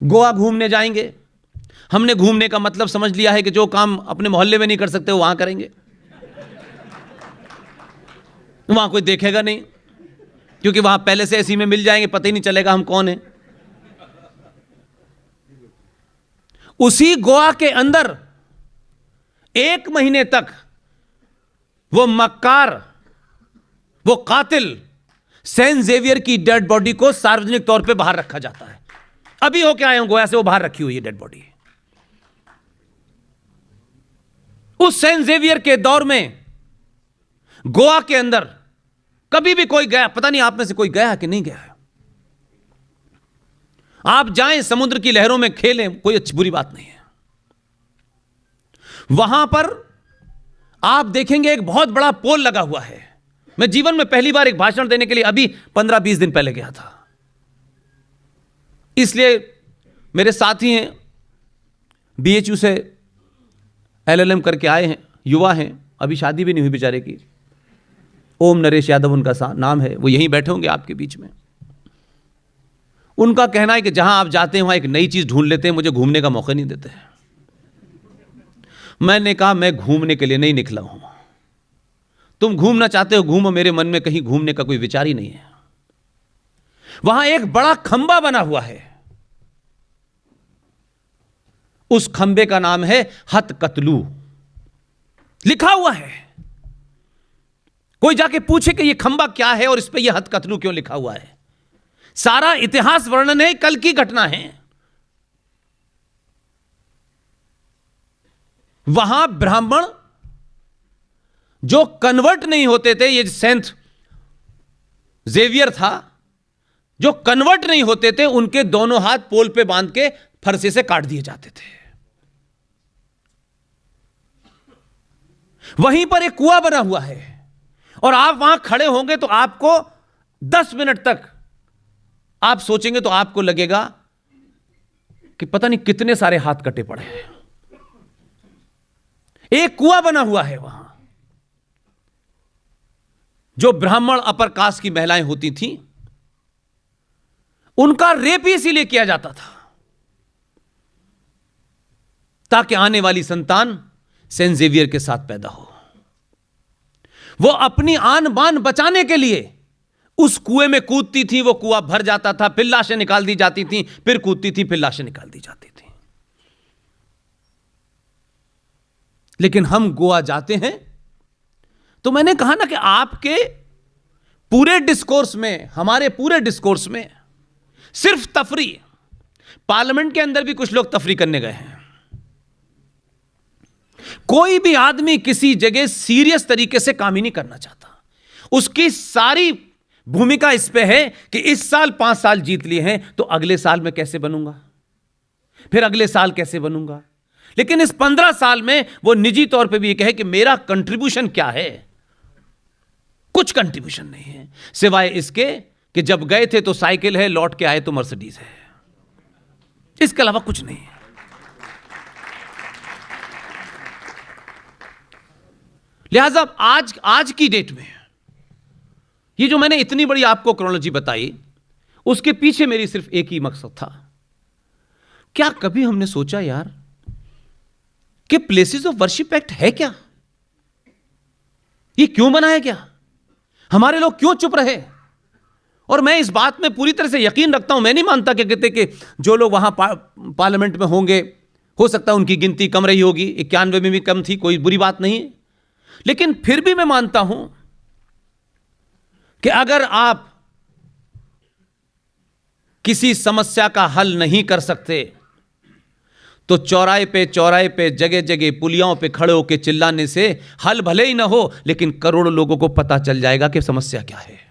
गोवा घूमने जाएंगे। हमने घूमने का मतलब समझ लिया है कि जो काम अपने मोहल्ले में नहीं कर सकते वो वहां करेंगे, वहां कोई देखेगा नहीं, क्योंकि वहां पहले से ऐसी में मिल जाएंगे, पता ही नहीं चलेगा हम कौन हैं। उसी गोवा के अंदर 1 महीने तक वो मक्कार, वो कातिल सेंट जेवियर की डेड बॉडी को सार्वजनिक तौर पे बाहर रखा जाता है। अभी होके आए हूं गोवा से, वो बाहर रखी हुई है डेड बॉडी। उस सेंट जेवियर के दौर में गोवा के अंदर कभी भी कोई गया, पता नहीं आप में से कोई गया कि नहीं गया है, आप जाएं समुद्र की लहरों में खेलें, कोई अच्छी बुरी बात नहीं है। वहां पर आप देखेंगे एक बहुत बड़ा पोल लगा हुआ है। मैं जीवन में पहली बार एक भाषण देने के लिए अभी 15-20 दिन पहले गया था, इसलिए मेरे साथी हैं BHU से LLM करके आए हैं, युवा हैं, अभी शादी भी नहीं हुई बेचारे की, ओम नरेश यादव उनका नाम है, वो यहीं बैठे होंगे आपके बीच में। उनका कहना है कि जहां आप जाते हैं वहां एक नई चीज ढूंढ लेते हैं, मुझे घूमने का मौका नहीं देते हैं। मैंने कहा मैं घूमने के लिए नहीं निकला हूं, तुम घूमना चाहते हो घूमो, मेरे मन में कहीं घूमने का कोई विचार ही नहीं है। वहां एक बड़ा खंबा बना हुआ है, उस खंबे का नाम है हथकतलू, लिखा हुआ है। कोई जाके पूछे कि यह खंबा क्या है और इस पे यह हथकतलू क्यों लिखा हुआ है, सारा इतिहास वर्णन है, कल की घटना है। वहां ब्राह्मण जो कन्वर्ट नहीं होते थे, ये सेंट जेवियर था, जो कन्वर्ट नहीं होते थे उनके दोनों हाथ पोल पे बांध के फरसे से काट दिए जाते थे। वहीं पर एक कुआं बना हुआ है और आप वहां खड़े होंगे तो आपको 10 मिनट तक आप सोचेंगे तो आपको लगेगा कि पता नहीं कितने सारे हाथ कटे पड़े हैं। एक कुआं बना हुआ है वहां, जो ब्राह्मण अपर कास्ट की महिलाएं होती थीं, उनका रेप ही इसीलिए किया जाता था ताकि आने वाली संतान सेंट जेवियर के साथ पैदा हो। वो अपनी आन बान बचाने के लिए उस कुएं में कूदती थी, वो कुआं भर जाता था, फिर लाशें निकाल दी जाती थी, फिर कूदती थी, फिर लाशें निकाल दी जाती थी। लेकिन हम गोवा जाते हैं तो मैंने कहा ना कि आपके पूरे डिस्कोर्स में, हमारे पूरे डिस्कोर्स में सिर्फ तफरी, पार्लियामेंट के अंदर भी कुछ लोग तफरी करने गए हैं। कोई भी आदमी किसी जगह सीरियस तरीके से काम ही नहीं करना चाहता। उसकी सारी भूमिका इस पे है कि इस साल 5 साल जीत लिए हैं तो अगले साल मैं कैसे बनूंगा, फिर अगले साल कैसे बनूंगा। लेकिन इस 15 साल में वो निजी तौर पे भी ये कहे कि मेरा कंट्रीब्यूशन क्या है। कुछ कंट्रीब्यूशन नहीं है सिवाय इसके कि जब गए थे तो साइकिल है, लौट के आए तो मर्सिडीज है, इसके अलावा कुछ नहीं है। लिहाजा आज की डेट में ये जो मैंने इतनी बड़ी आपको क्रोनोलॉजी बताई, उसके पीछे मेरी सिर्फ एक ही मकसद था। क्या कभी हमने सोचा यार कि प्लेसेस ऑफ वर्शिप एक्ट है क्या, ये क्यों बनाया गया, हमारे लोग क्यों चुप रहे। और मैं इस बात में पूरी तरह से यकीन रखता हूं, मैं नहीं मानता कि कहते कि जो लोग वहां पार्लियामेंट में होंगे हो सकता है उनकी गिनती कम रही होगी, 91 में भी कम थी, कोई बुरी बात नहीं है। लेकिन फिर भी मैं मानता हूं कि अगर आप किसी समस्या का हल नहीं कर सकते तो चौराहे पे जगह जगह पुलियाओं पे खड़े होकर चिल्लाने से हल भले ही ना हो, लेकिन करोड़ों लोगों को पता चल जाएगा कि समस्या क्या है।